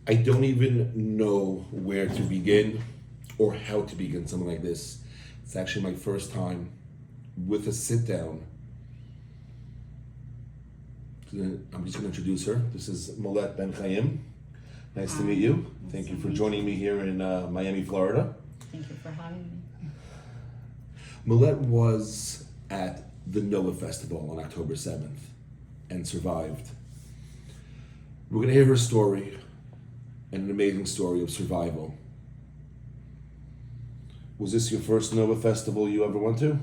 I don't even know where to begin or how to begin something like this. It's actually my first time with a sit down. I'm just going to introduce her. This is Millet Ben Chaim. Nice to meet you. Thank you for joining me here in Miami, Florida. Thank you for having me. Millet was at the Noah Festival on October 7th and survived. We're going to hear her story, and an amazing story of survival. Was this your first Noah Festival you ever went to?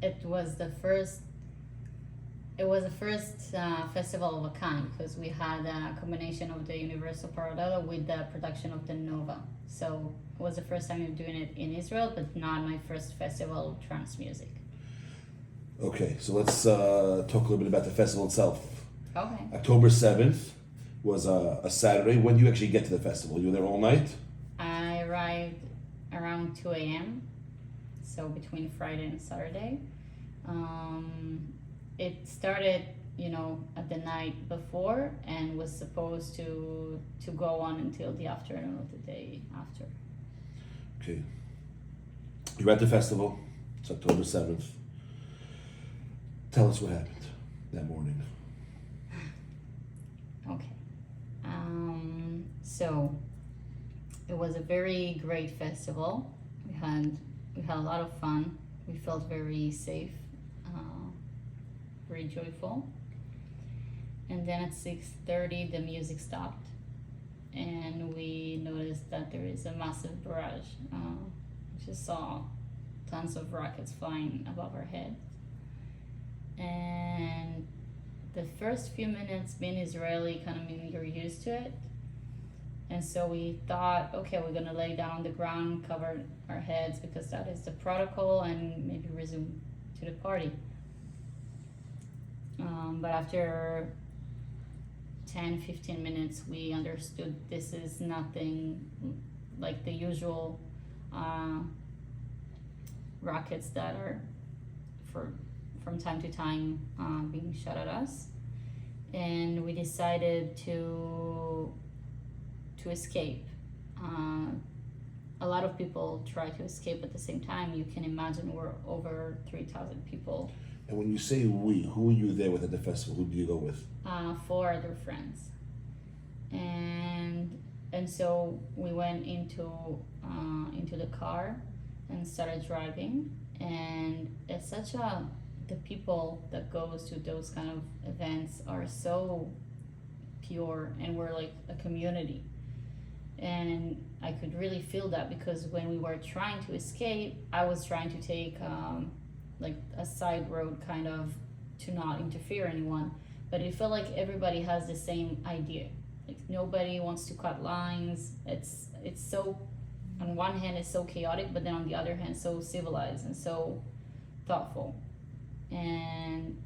It was the first. It was the first festival of a kind because we had a combination of the Universal Parallel with the production of the Nova. So it was the first time of doing it in Israel, but not my first festival of trance music. Okay, so let's talk a little bit about the festival itself. Okay. October 7th was a Saturday. When did you actually get to the festival? You were there all night? I arrived around 2 a.m., so between Friday and Saturday. It started, at the night before and was supposed to go on until the afternoon of the day after. Okay. You're at the festival. It's October 7th. Tell us what happened that morning. Okay. So it was a very great festival. We had a lot of fun. We felt very safe, very joyful. And then at 6:30 the music stopped, and we noticed that there is a massive barrage. We just saw tons of rockets flying above our heads. And the first few minutes, being Israeli, kind of mean you're used to it. And so we thought, okay, we're gonna lay down on the ground, cover our heads because that is the protocol, and maybe resume to the party. But after 10-15 minutes, we understood this is nothing like the usual rockets that are from time to time being shot at us. And we decided to escape. A lot of people try to escape at the same time. You can imagine we're over 3,000 people. And when you say we, who were you there with at the festival? Who did you go with? 4 other friends. And so we went into the car and started driving. And it's the people that goes to those kind of events are so pure, and we're like a community. And I could really feel that because when we were trying to escape, I was trying to take like a side road kind of to not interfere anyone, but it felt like everybody has the same idea. Like nobody wants to cut lines. It's so, on one hand it's so chaotic, but then on the other hand so civilized and so thoughtful. And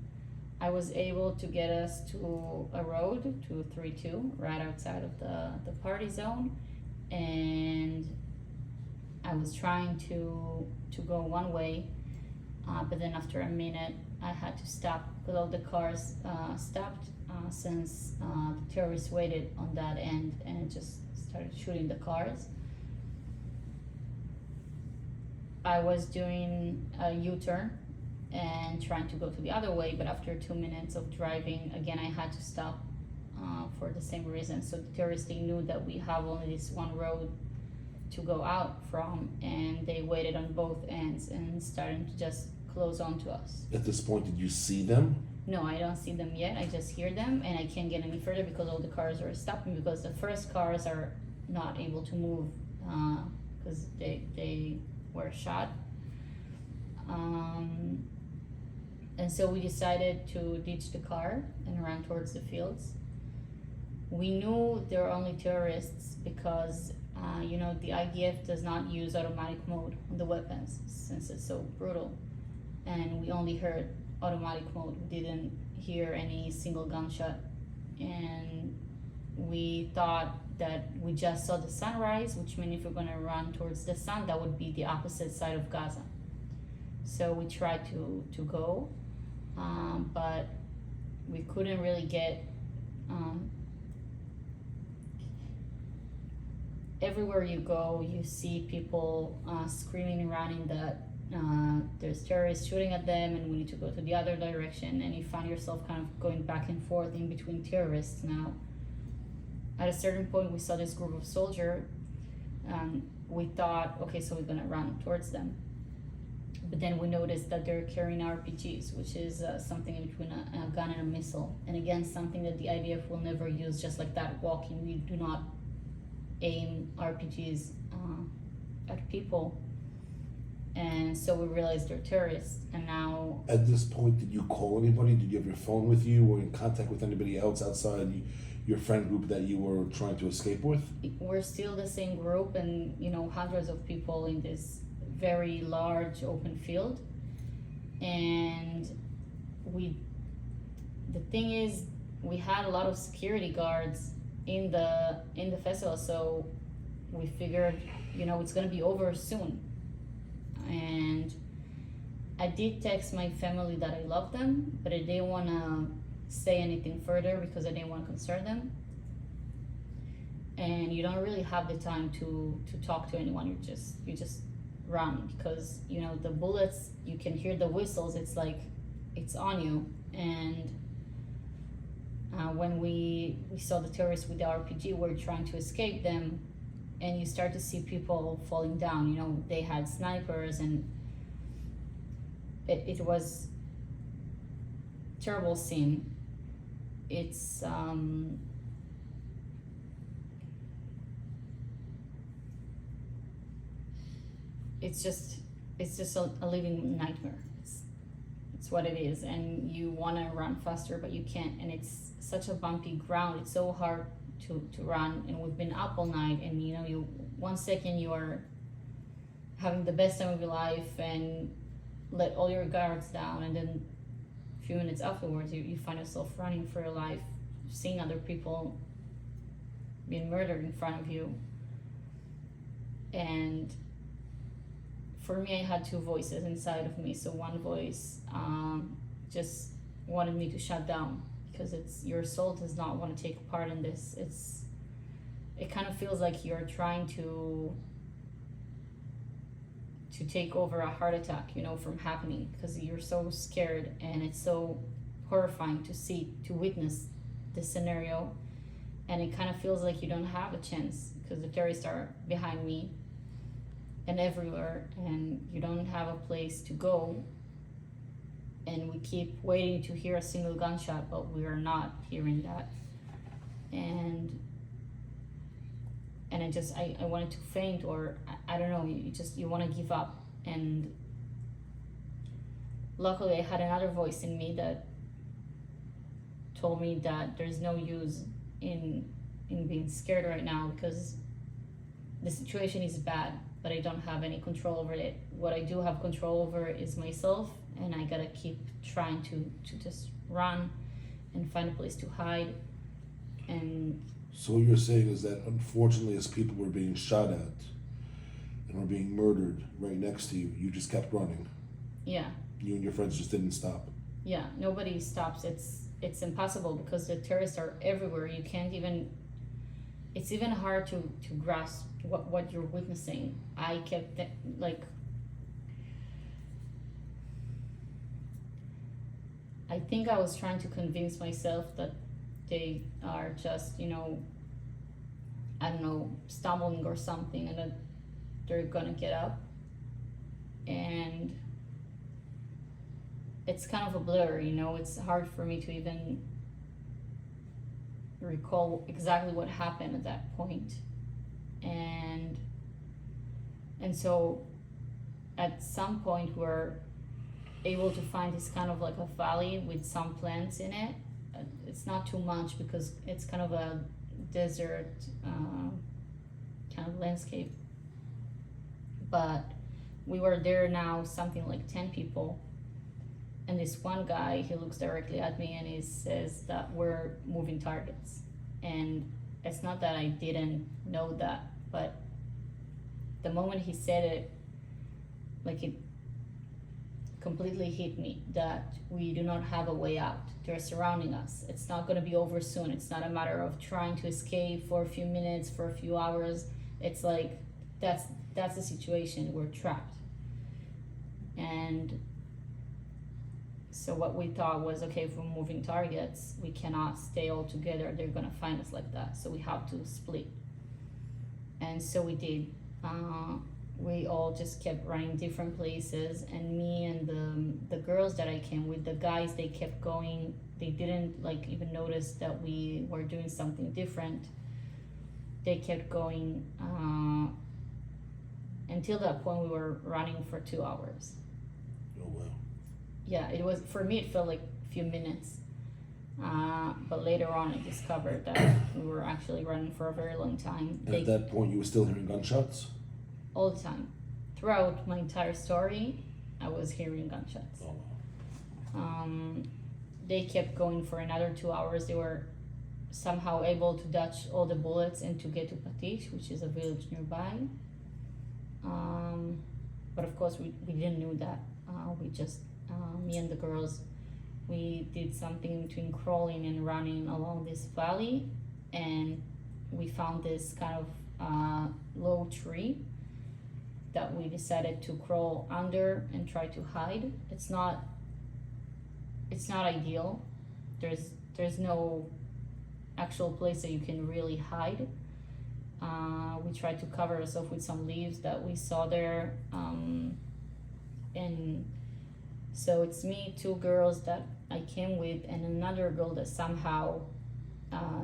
I was able to get us to a road, 232, right outside of the party zone. And I was trying to go one way, but then after a minute I had to stop because all the cars stopped since the terrorists waited on that end and just started shooting the cars. I was doing a U-turn and trying to go to the other way, but after 2 minutes of driving, again I had to stop for the same reason. So the terrorists, they knew that we have only this one road to go out from, and they waited on both ends and started to just close on to us. At this point, did you see them? No, I don't see them yet. I just hear them, and I can't get any further because all the cars are stopping because the first cars are not able to move because they were shot. And so we decided to ditch the car and run towards the fields. We knew there were only terrorists because, the IDF does not use automatic mode on the weapons since it's so brutal. And we only heard automatic mode. We didn't hear any single gunshot. And we thought that we just saw the sunrise, which means if we're gonna run towards the sun, that would be the opposite side of Gaza. So we tried to go, but we couldn't really get everywhere you go, you see people screaming and running that there's terrorists shooting at them and we need to go to the other direction, and you find yourself kind of going back and forth in between terrorists. Now, at a certain point, we saw this group of soldiers. We thought, okay, so we're gonna run towards them. But then we noticed that they're carrying RPGs, which is something in between a gun and a missile. And again, something that the IDF will never use, just like that walking. We do not aim RPGs at people. And so we realized they're terrorists. And now, At this point, did you call anybody? Did you have your phone with you, or in contact with anybody else outside your friend group that you were trying to escape with? we're still the same group, and hundreds of people in this very large open field. And the thing is, we had a lot of security guards in the festival, so we figured it's going to be over soon. And I did text my family that I love them, but I didn't want to say anything further because I didn't want to concern them. And you don't really have the time to talk to anyone. You just run, because the bullets, you can hear the whistles. It's like it's on you. And when we saw the terrorists with the RPG, we're trying to escape them, and you start to see people falling down. They had snipers, and it was terrible scene. It's just a living nightmare. It's what it is, and you want to run faster, but you can't, and it's such a bumpy ground. It's so hard to run, and we've been up all night, and you 1 second you are having the best time of your life and let all your guards down, and then a few minutes afterwards you find yourself running for your life, seeing other people being murdered in front of you. And for me, I had two voices inside of me. So one voice just wanted me to shut down, because your soul does not want to take part in this. It kind of feels like you're trying to take over a heart attack, from happening, because you're so scared, and it's so horrifying to witness this scenario. And it kind of feels like you don't have a chance, because the terrorists are behind me and everywhere, and you don't have a place to go. And we keep waiting to hear a single gunshot, but we are not hearing that. And I wanted to faint, or I don't know, you want to give up. And luckily I had another voice in me that told me that there's no use in being scared right now, because the situation is bad, but I don't have any control over it. What I do have control over is myself, and I gotta keep trying to just run and find a place to hide. And So what you're saying is that, unfortunately, as people were being shot at and were being murdered right next to you, you just kept running. yeah, You and your friends just didn't stop. yeah, nobody stops. It's impossible, because the terrorists are everywhere. You can't even, it's even hard to grasp what you're witnessing. I kept I think I was trying to convince myself that they are just, I don't know, stumbling or something, and that they're gonna get up. And it's kind of a blur, it's hard for me to even recall exactly what happened at that point. And so at some point we're able to find this kind of like a valley with some plants in it. It's not too much, because it's kind of a desert kind of landscape. But we were there now, something like 10 people. And this one guy, he looks directly at me and he says that we're moving targets. And it's not that I didn't know that, but the moment he said it, like, it completely hit me that we do not have a way out. They're surrounding us. It's not going to be over soon. It's not a matter of trying to escape for a few minutes, for a few hours. It's like that's the situation. We're trapped. And so what we thought was, okay, if we're moving targets, we cannot stay all together. They're gonna find us like that. So we have to split. And so we did. We all just kept running different places, and me and the girls that I came with, the guys, they kept going. They didn't like even notice that we were doing something different. They kept going until that point. We were running for 2 hours. Oh wow. Yeah, it was, for me it felt like a few minutes, but later on I discovered that we were actually running for a very long time. And at that point, you were still hearing gunshots? All the time. Throughout my entire story, I was hearing gunshots. Oh wow. They kept going for another 2 hours. They were somehow able to dodge all the bullets and to get to Patish, which is a village nearby. But of course we didn't know that. We just, me and the girls, we did something between crawling and running along this valley, and we found this kind of low tree that we decided to crawl under and try to hide. It's not ideal. There's no actual place that you can really hide. We tried to cover ourselves with some leaves that we saw there, and so it's me, 2 girls that I came with, and another girl that somehow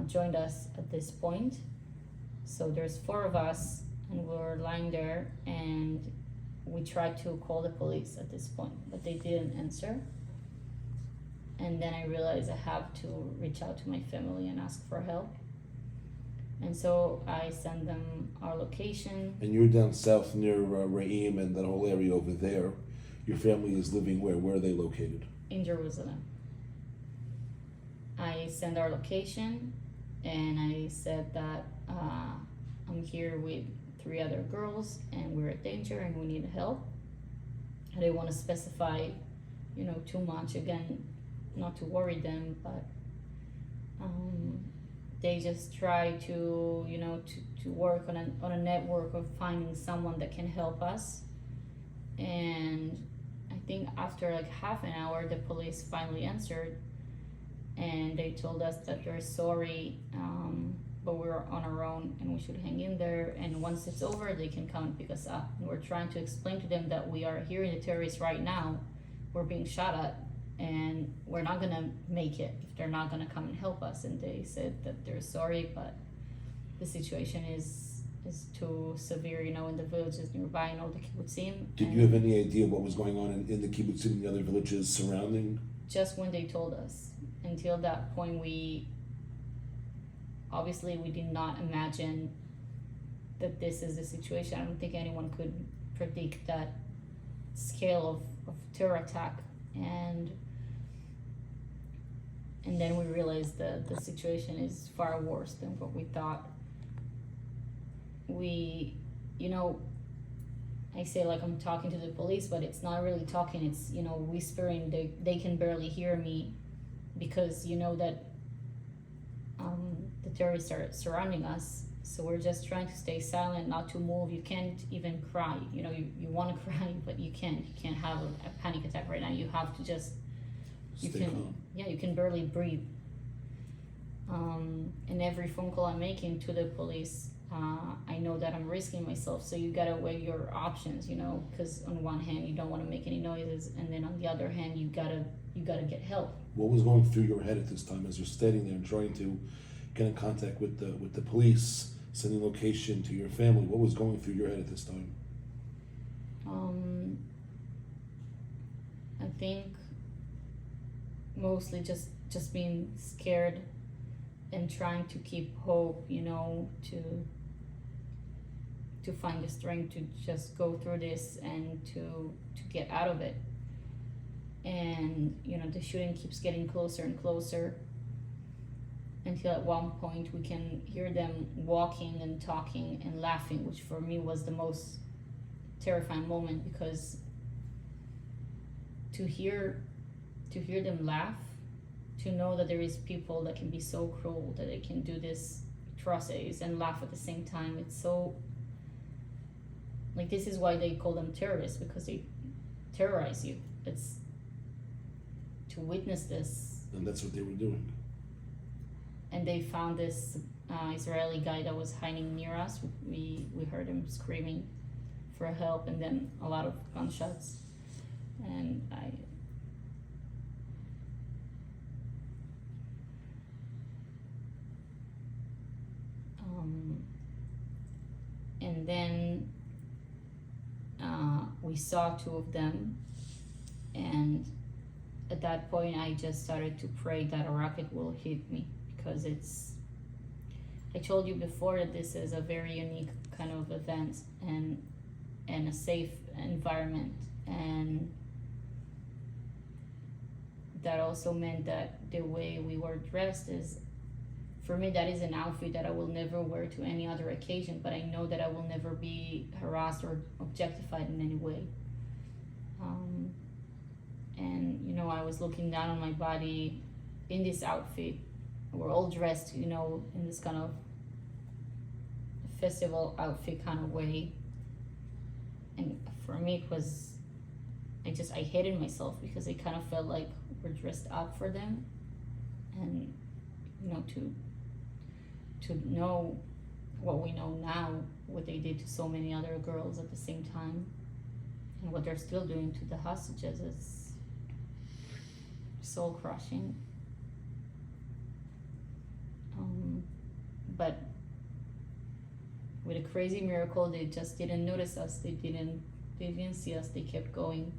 joined us at this point. So there's 4 of us, and we're lying there, and we tried to call the police at this point, but they didn't answer. And then I realized I have to reach out to my family and ask for help. And so I send them our location. And you're down south near Re'im and that whole area over there. Your family is living where? Where are they located? In Jerusalem. I send our location, and I said that I'm here with 3 other girls, and we're in danger, and we need help. I didn't want to specify, too much, again, not to worry them, but they just try to, to work on a network of finding someone that can help us. And I think after like half an hour, the police finally answered, and they told us that they're sorry, but we're on our own and we should hang in there, and once it's over they can come and pick us up. And we're trying to explain to them that we are hearing the terrorists right now, we're being shot at, and we're not gonna make it if they're not gonna come and help us. And they said that they're sorry, but the situation is too severe, in the villages nearby and all the kibbutzim. Did you have any idea what was going on in the kibbutzim and the other villages surrounding? Just when they told us. Until that point, we did not imagine that this is the situation. I don't think anyone could predict that scale of terror attack. And then we realized that the situation is far worse than what we thought. I say like I'm talking to the police, but it's not really talking, it's, whispering. They can barely hear me because that the terrorists are surrounding us. So we're just trying to stay silent, not to move. You can't even cry. You want to cry, but you can't. You can't have a panic attack right now. You have to just, Stay calm. Yeah, you can barely breathe. And every phone call I'm making to the police, I know that I'm risking myself. So you gotta weigh your options, because on one hand you don't want to make any noises, and then on the other hand you gotta get help. What was going through your head at this time as you're standing there and trying to get in contact with the police, sending location to your family? What was going through your head at this time? I think mostly just being scared and trying to keep hope, to find the strength to just go through this and to get out of it. And the shooting keeps getting closer and closer, until at one point we can hear them walking and talking and laughing, which for me was the most terrifying moment, because to hear them laugh, to know that there is people that can be so cruel that they can do this atrocities and laugh at the same time, it's so Like, this is why they call them terrorists, because they terrorize you. It's to witness this. And that's what they were doing. And they found this Israeli guy that was hiding near us. We heard him screaming for help, and then a lot of gunshots. And and then we saw two of them, and at that point I just started to pray that a rocket will hit me, because I told you before that this is a very unique kind of event, and a safe environment, and that also meant that the way we were dressed is, for me, that is an outfit that I will never wear to any other occasion, but I know that I will never be harassed or objectified in any way. And I was looking down on my body in this outfit. We're all dressed, in this kind of festival outfit kind of way. And for me, it was, I hated myself, because I kind of felt like we're dressed up for them. And, to know what we know now, what they did to so many other girls at the same time, and what they're still doing to the hostages, is soul crushing. But with a crazy miracle, they just didn't notice us. They didn't see us. They kept going.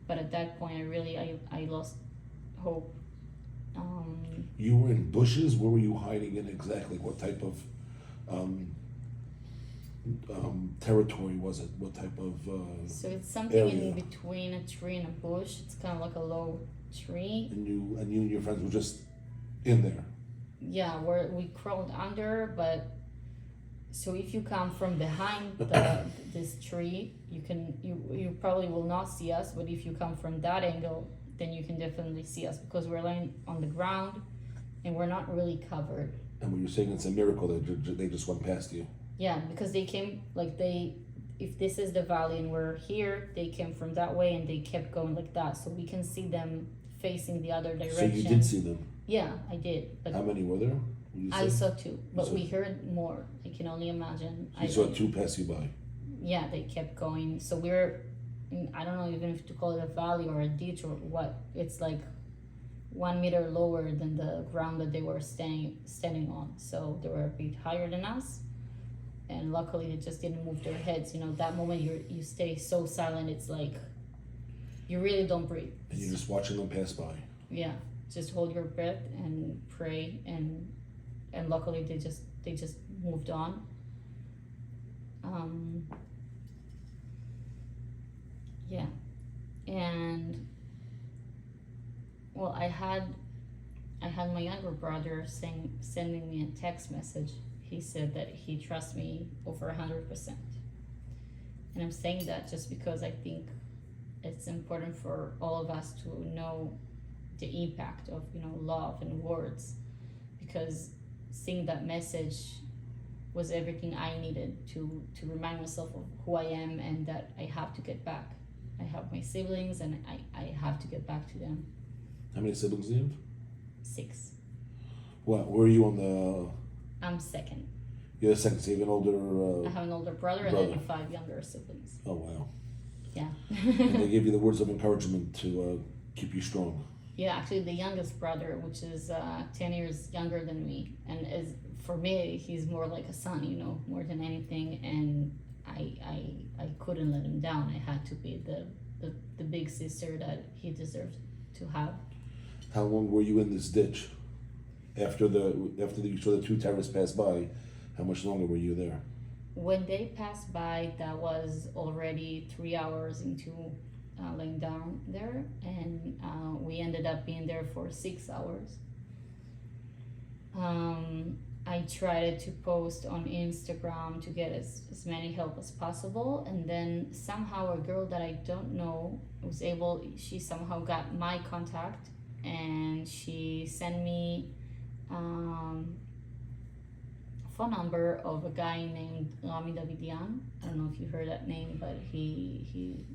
But at that point, I lost hope. You were in bushes. Where were you hiding in exactly? What type of territory was it? What type of so it's something area? in between a tree and a bush. It's kind of like a low tree. And you and your friends were just in there. Yeah, we crawled under, but so if you come from behind this tree, you probably will not see us. But if you come from that angle, then you can definitely see us, because we're laying on the ground and we're not really covered. And when you're saying it's a miracle that they just went past you. Yeah, because they came, if this is the valley and we're here, they came from that way and they kept going like that, so we can see them facing the other direction. So you did see them? Yeah, I did. But how many were there? I saw two, but we heard more. I can only imagine. You saw two pass you by? Yeah, they kept going. So I don't know even if to call it a valley or a ditch or what. It's like 1 meter lower than the ground that they were standing on. So they were a bit higher than us. And luckily they just didn't move their heads. That moment you stay so silent, it's like you really don't breathe. And you're just watching them pass by. Yeah. Just hold your breath and pray, and luckily they just moved on. Yeah. And well, I had my younger brother sending me a text message. He said that he trusts me over 100%. And I'm saying that just because I think it's important for all of us to know the impact of love and words, because seeing that message was everything I needed to remind myself of who I am, and that I have to get back. I have my siblings and I have to get back to them. How many siblings do you have? 6. Well, where are you on the... I'm second. You're the second, so you have an older... I have an older brother and then 5 younger siblings. Oh, wow. Yeah. And they gave you the words of encouragement to keep you strong. Yeah, actually the youngest brother, which is 10 years younger than me, and for me he's more like a son, more than anything, and I couldn't let him down. I had to be the big sister that he deserved to have. How long were you in this ditch? After you saw the two terrorists pass by, how much longer were you there? When they passed by, that was already 3 hours into laying down there, and we ended up being there for 6 hours. I tried to post on Instagram to get as many help as possible, and then somehow a girl that I don't know she somehow got my contact, and she sent me phone number of a guy named Rami Davidian. I don't know if you heard that name, but he's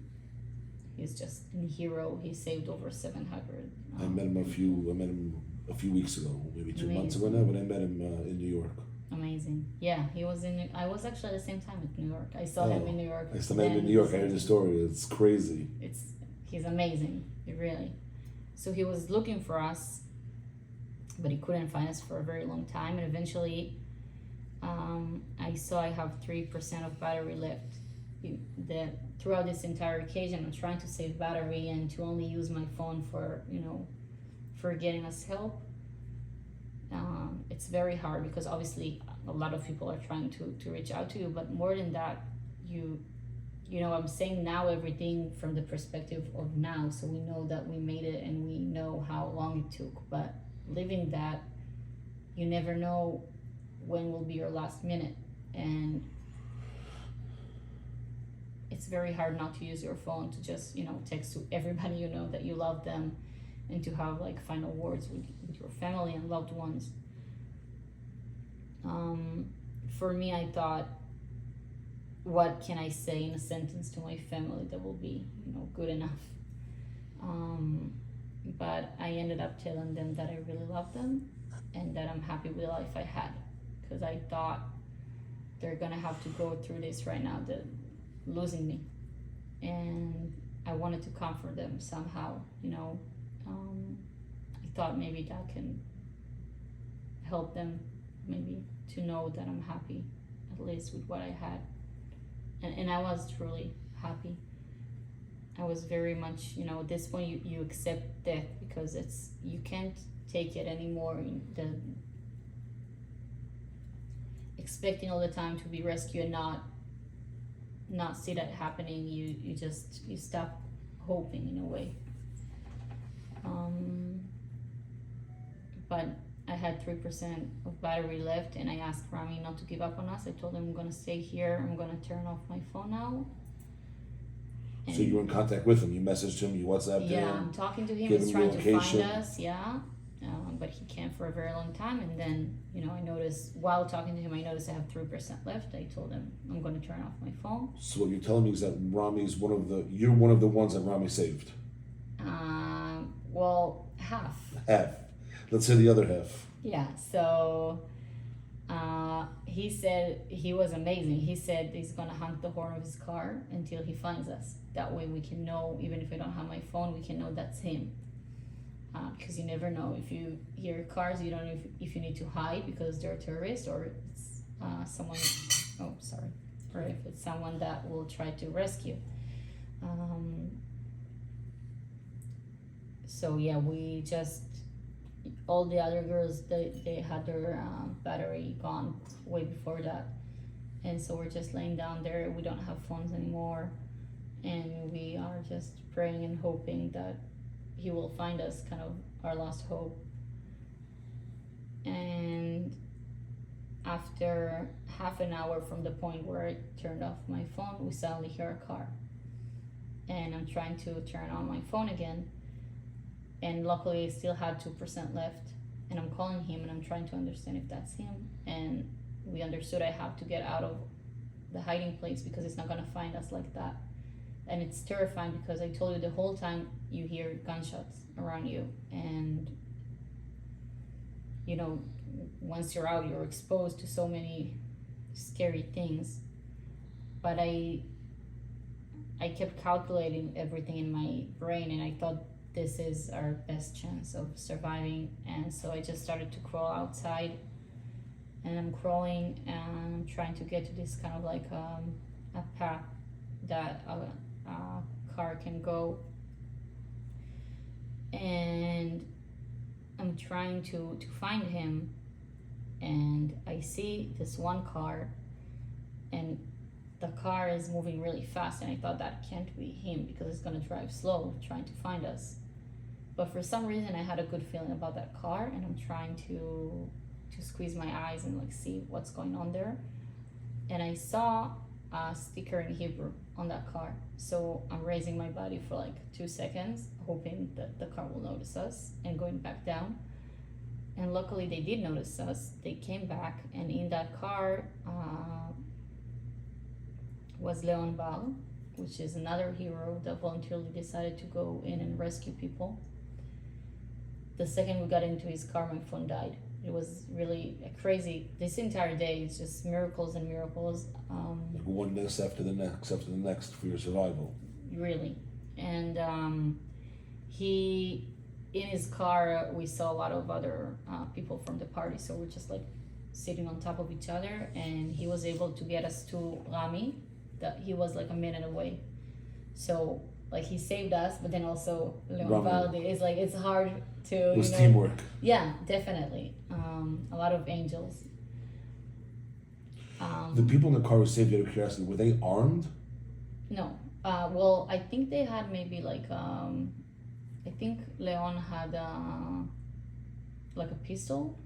just a hero. He saved over 700. I met him a few weeks ago, maybe 2 months ago now, when I met him in New York. Amazing. Yeah, he was in. I was actually at the same time at New York. I saw him in New York. I saw him in New York. I heard the story. It's crazy. He's amazing. Really. So he was looking for us, but he couldn't find us for a very long time. And eventually, I saw I have 3% of battery left. Throughout this entire occasion, I'm trying to save battery and to only use my phone for for getting us help. It's very hard because obviously a lot of people are trying to reach out to you, but more than that, I'm saying now everything from the perspective of now, so we know that we made it and we know how long it took, but living that, you never know when will be your last minute, and it's very hard not to use your phone to just text to everybody you know that you love them and to have like final words with your family and loved ones. For me, I thought, what can I say in a sentence to my family that will be good enough? But I ended up telling them that I really love them and that I'm happy with the life I had, because I thought they're gonna have to go through this right now, losing me, and I wanted to comfort them somehow. I thought maybe that can help them, maybe to know that I'm happy, at least with what I had. And I was truly happy. I was very much, at this point you accept death because you can't take it anymore. Expecting all the time to be rescued and not see that happening, you stop hoping in a way. But I had 3% of battery left, and I asked Rami not to give up on us. I told him I'm gonna stay here. I'm gonna turn off my phone now. So you were in contact with him. You messaged him. You WhatsApped him. Yeah, I'm talking to him. He's trying to find us. Yeah, but he can't for a very long time. And then I noticed while talking to him, I noticed I have 3% left. I told him I'm gonna turn off my phone. So what you're telling me is that you're one of the ones that Rami saved. Well, half. Half. Let's say the other half. Yeah, so he said he was amazing. He said he's going to honk the horn of his car until he finds us. That way we can know, even if I don't have my phone, we can know that's him. Because you never know. If you hear cars, you don't know if you need to hide because they're terrorists, or it's someone, or if it's someone that will try to rescue. So yeah, all the other girls, they had their battery gone way before that, and so we're just laying down there. We don't have phones anymore, and we are just praying and hoping that he will find us, kind of our last hope. And after half an hour from the point where I turned off my phone, we suddenly hear a car, and I'm trying to turn on my phone again, and luckily I still had 2% left, and I'm calling him and I'm trying to understand if that's him, and we understood I have to get out of the hiding place because it's not gonna find us like that. And it's terrifying because I told you the whole time you hear gunshots around you, and once you're out, you're exposed to so many scary things. But I kept calculating everything in my brain, and I thought this is our best chance of surviving. And so I just started to crawl outside, and I'm crawling and I'm trying to get to this kind of like a path that a car can go, and I'm trying to find him, and I see this one car, and the car is moving really fast, and I thought that can't be him because it's gonna drive slow trying to find us. But for some reason I had a good feeling about that car, and I'm trying to squeeze my eyes and like see what's going on there, and I saw a sticker in Hebrew on that car. So I'm raising my body for like 2 seconds, hoping that the car will notice us, and going back down. and luckily they did notice us. They came back, and in that car was Leon Bal, which is another hero that voluntarily decided to go in and rescue people. The second we got into his car, my phone died. It was really crazy. This entire day, it's just miracles and miracles. Like one next after the next for your survival. Really. And he, in his car, we saw a lot of other people from the party. So we're just like sitting on top of each other. And he was able to get us to Rami. That he was like a minute away. So like he saved us, but then also Leon Valde is like, it's hard to, it was teamwork. Yeah, definitely. A lot of angels. The people in the car who saved you, out of curiosity, were they armed? No. Well, I think they had maybe like, I think Leon had like a pistol.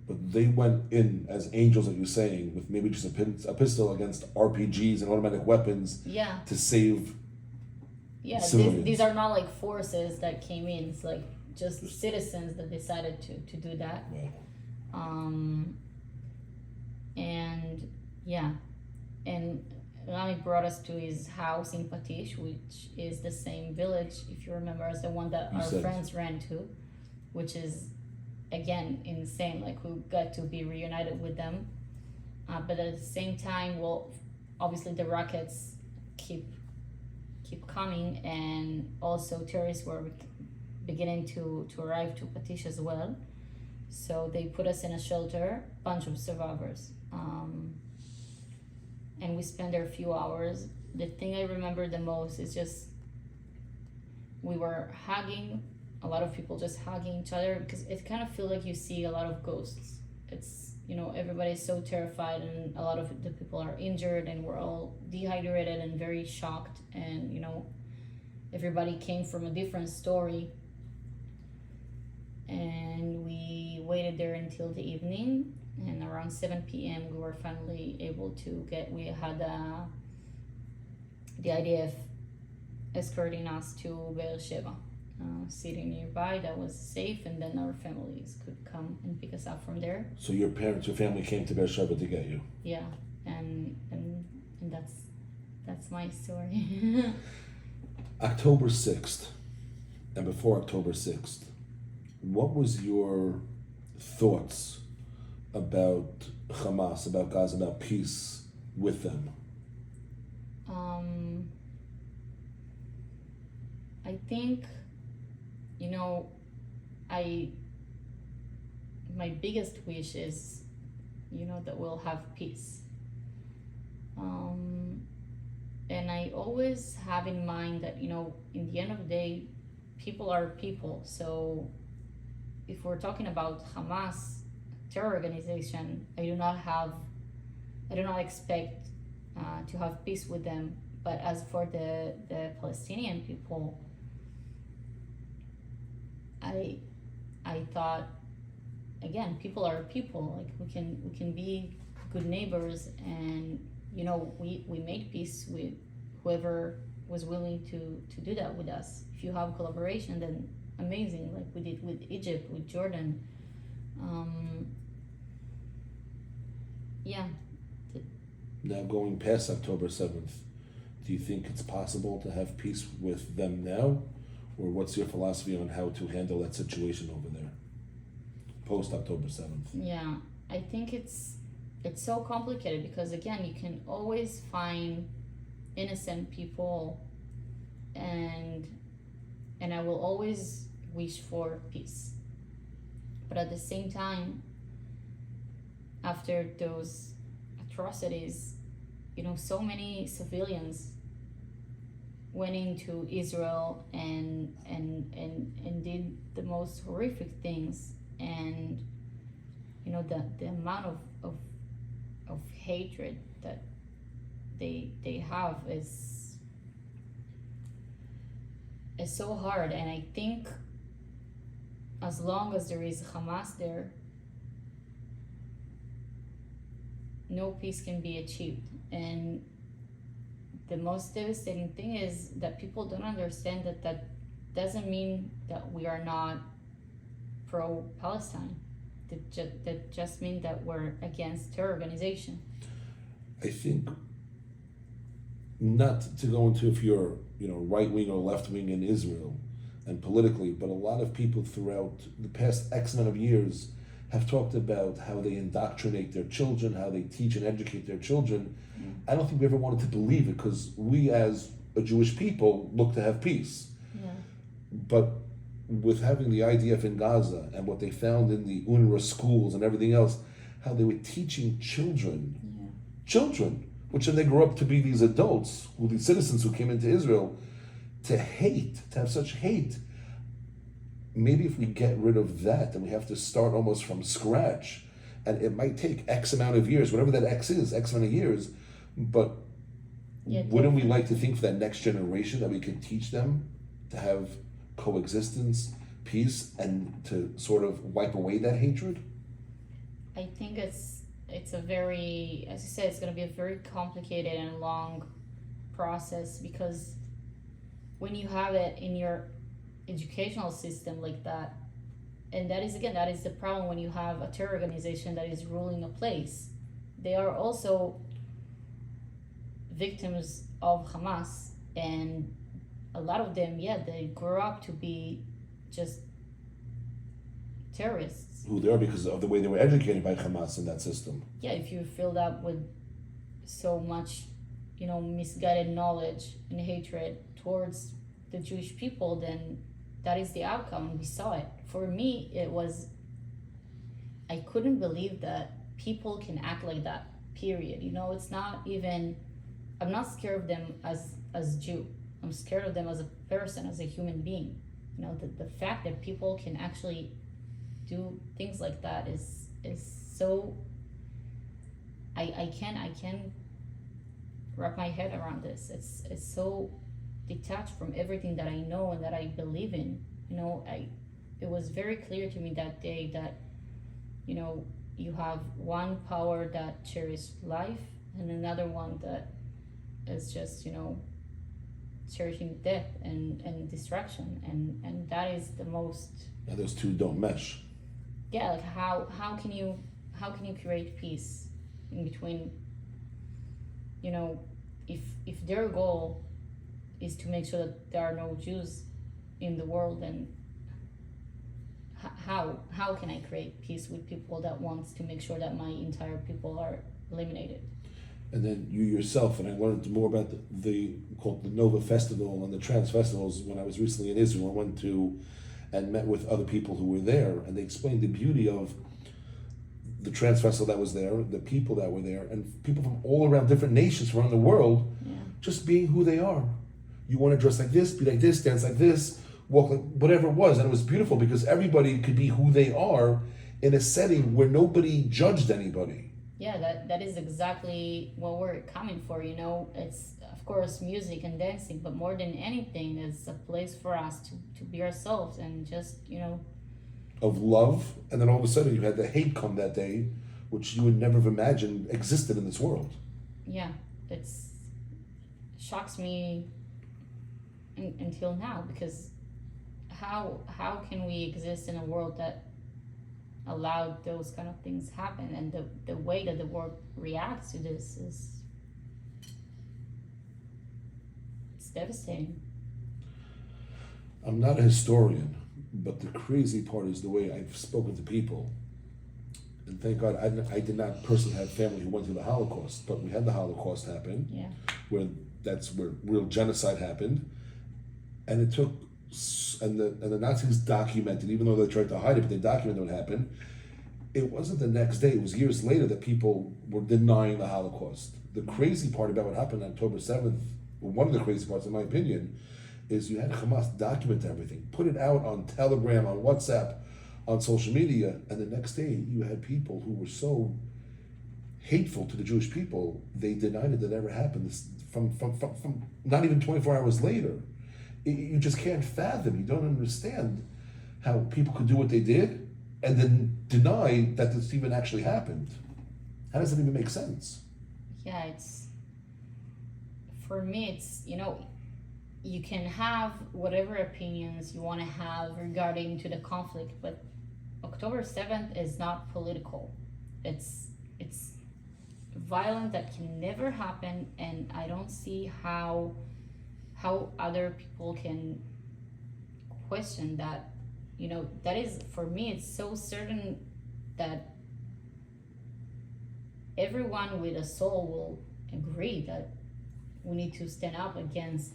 But they went in as angels, like you're saying, with maybe just a pistol against RPGs and automatic weapons. Yeah. To save. Yeah, civilians. These are not like forces that came in. It's like just citizens that decided to do that. Wow. And yeah, and Rami brought us to his house in Patish, which is the same village, if you remember, as the one that our friends ran to, which is again insane. Like we got to be reunited with them, but at the same time, well, obviously the rockets keep coming, and also terrorists were beginning to arrive to Patish as well. So they put us in a shelter, bunch of survivors, and we spent there a few hours. The thing I remember the most is just we were hugging, a lot of people just hugging each other, because it kind of feels like you see a lot of ghosts. It's, you know, everybody's so terrified, and a lot of the people are injured, and we're all dehydrated and very shocked, and you know, everybody came from a different story. And we waited there until the evening, and around 7 p.m. we were finally able to we had the IDF escorting us to Beersheba, sitting nearby. That was safe, and then our families could come and pick us up from there. So your family came to Beersheba to get you. Yeah, and that's my story. October 6th, and before October 6th, what was your thoughts about Hamas, about Gaza, about peace with them? I think, you know, my biggest wish is, you know, that we'll have peace. And I always have in mind that, you know, in the end of the day, people are people. So if we're talking about Hamas, terror organization, I do not expect to have peace with them. But as for the Palestinian people, I thought, again, people are people. Like we can be good neighbors, and you know, we made peace with whoever was willing to do that with us. If you have collaboration, then amazing, like we did with Egypt, with Jordan. Yeah. Now going past October 7th, do you think it's possible to have peace with them now? Or what's your philosophy on how to handle that situation over there, post October 7th? Yeah, I think it's so complicated, because again, you can always find innocent people, and I will always wish for peace. But at the same time, after those atrocities, you know, so many civilians went into Israel and did the most horrific things, and you know, the amount of hatred that they have is so hard. And I think as long as there is Hamas there, no peace can be achieved. And the most devastating thing is that people don't understand that doesn't mean that we are not pro-Palestine. that just mean that we're against terror organization. I think, not to go into if you're right wing or left wing in Israel and politically, but a lot of people throughout the past X amount of years have talked about how they indoctrinate their children, how they teach and educate their children. I don't think we ever wanted to believe it because we as a Jewish people look to have peace. Yeah. But with having the IDF in Gaza and what they found in the UNRWA schools and everything else, how they were teaching children, which then they grew up to be these adults, these citizens who came into Israel, to have such hate. Maybe if we get rid of that, then we have to start almost from scratch. And it might take X amount of years, whatever that X is, X amount of years, but wouldn't we like to think for that next generation that we could teach them to have coexistence, peace, and to sort of wipe away that hatred? I think it's a very, as you said, it's going to be a very complicated and long process, because when you have it in your educational system like that, and that is the problem when you have a terror organization that is ruling a place. They are also victims of Hamas, and a lot of them, they grow up to be just terrorists. Who they are because of the way they were educated by Hamas in that system. Yeah, if you're filled up with so much, misguided knowledge and hatred towards the Jewish people, then that is the outcome. We saw it. For me, I couldn't believe that people can act like that, period. It's not even, I'm not scared of them as Jew. I'm scared of them as a person, as a human being. The fact that people can actually do things like that is so, I can't wrap my head around this. It's so detached from everything that I know and that I believe in. It was very clear to me that day that you have one power that cherishes life and another one that is just cherishing death and destruction, and that is the most. And those two don't mesh. Yeah, like how can you create peace in between? If their goal is to make sure that there are no Jews in the world, then how can I create peace with people that wants to make sure that my entire people are eliminated? And then you yourself, and I learned more about the Nova Festival and the Trans Festivals when I was recently in Israel. I went to and met with other people who were there, and they explained the beauty of the Trans Festival that was there, the people that were there, and people from all around different nations around the world, just being who they are. You want to dress like this, be like this, dance like this, walk like whatever it was, and it was beautiful because everybody could be who they are in a setting where nobody judged anybody. Yeah, that is exactly what we're coming for. It's of course music and dancing, but more than anything, it's a place for us to be ourselves and just of love. And then all of a sudden you had the hate come that day, which you would never have imagined existed in this world. Yeah, it's shocks me until now, because how can we exist in a world that allowed those kind of things happen, and the way that the world reacts to this it's devastating. I'm not a historian, but the crazy part is the way I've spoken to people, and thank God I did not personally have family who went through the Holocaust, but we had the Holocaust happen, where real genocide happened, and it took. And the Nazis documented, even though they tried to hide it, but they documented what happened. It wasn't the next day, it was years later that people were denying the Holocaust. The crazy part about what happened on October 7th, or one of the crazy parts in my opinion, is you had Hamas document everything, put it out on Telegram, on WhatsApp, on social media, and the next day you had people who were so hateful to the Jewish people, they denied it that ever happened. From not even 24 hours later. You just can't fathom. You don't understand how people could do what they did and then deny that this even actually happened. How does that even make sense? Yeah, for me, you can have whatever opinions you want to have regarding to the conflict, but October 7th is not political. It's violent that can never happen, and I don't see how other people can question that. That is, for me, it's so certain that everyone with a soul will agree that we need to stand up against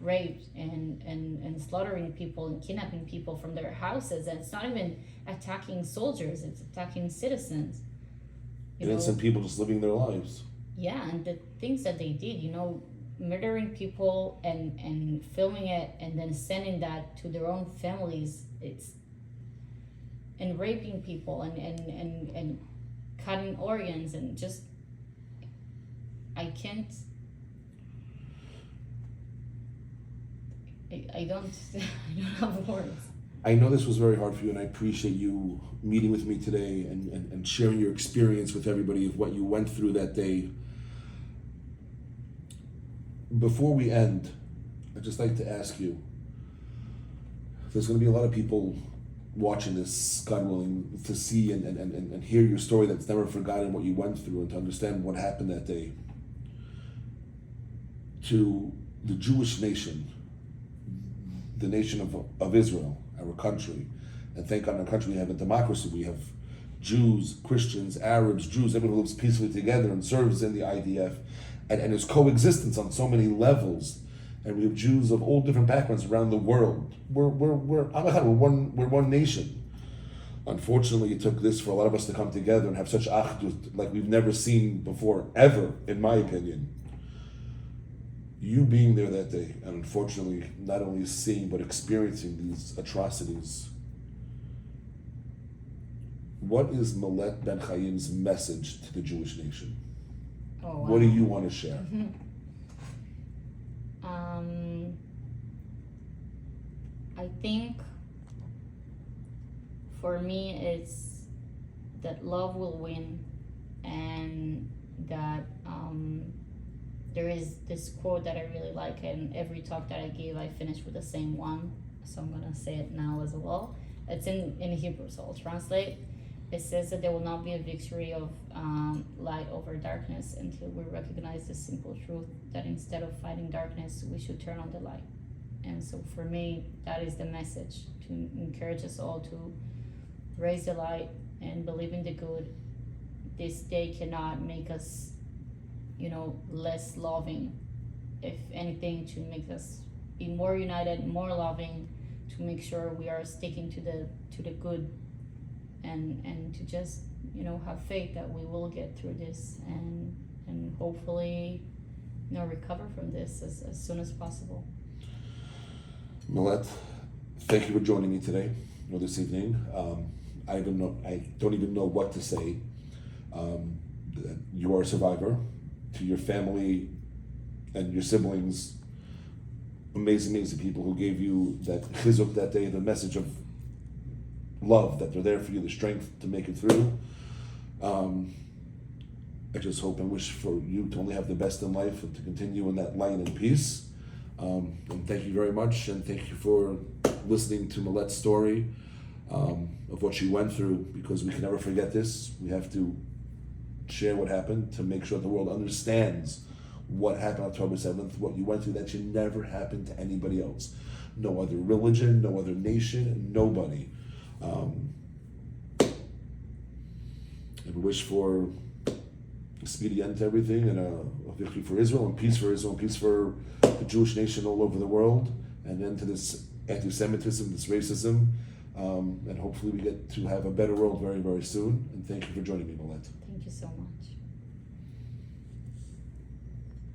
rape and slaughtering people and kidnapping people from their houses. And it's not even attacking soldiers, it's attacking citizens, Innocent people just living their lives. yeah. And the things that they did, murdering people and filming it and then sending that to their own families, and raping people and cutting organs, and just I can't. I don't I don't have words. I know this was very hard for you, and I appreciate you meeting with me today and sharing your experience with everybody of what you went through that day. Before we end, I'd just like to ask you, there's going to be a lot of people watching this, God willing, to see and hear your story that's never forgotten what you went through, and to understand what happened that day. To the Jewish nation, the nation of Israel, our country, and thank God in our country we have a democracy. We have Jews, Christians, Arabs, Jews, everyone who lives peacefully together and serves in the IDF, and there's coexistence on so many levels. And we have Jews of all different backgrounds around the world. We're one nation. Unfortunately, it took this for a lot of us to come together and have such achdut like we've never seen before, ever, in my opinion. You being there that day, and unfortunately not only seeing but experiencing these atrocities, what is Millet Ben Chaim's message to the Jewish nation? Oh, wow. What do you want to share? I think for me it's that love will win, and that there is this quote that I really like, and every talk that I gave I finish with the same one, so I'm gonna say it now as well. It's in Hebrew, so I'll translate. It says that there will not be a victory of light over darkness until we recognize the simple truth that instead of fighting darkness, we should turn on the light. And so for me, that is the message, to encourage us all to raise the light and believe in the good. This day cannot make us, less loving. If anything, to make us be more united, more loving, to make sure we are sticking to the good, and to just have faith that we will get through this, and hopefully recover from this as soon as possible. Millet, thank you for joining me today or this evening. I don't even know what to say. You are a survivor. To your family and your siblings, amazing people who gave you that chizuk that day, the message of love, that they're there for you, the strength to make it through. I just hope and wish for you to only have the best in life and to continue in that light and peace. And thank you very much, and thank you for listening to Millet's story of what she went through, because we can never forget this. We have to share what happened to make sure the world understands what happened October 7th, what you went through, that should never happen to anybody else. No other religion, no other nation, nobody. And we wish for a speedy end to everything, and a victory for Israel, and peace for Israel, and peace for the Jewish nation all over the world, and end to this anti-Semitism, this racism, and hopefully we get to have a better world very, very soon. And thank you for joining me, Millet. Thank you so much.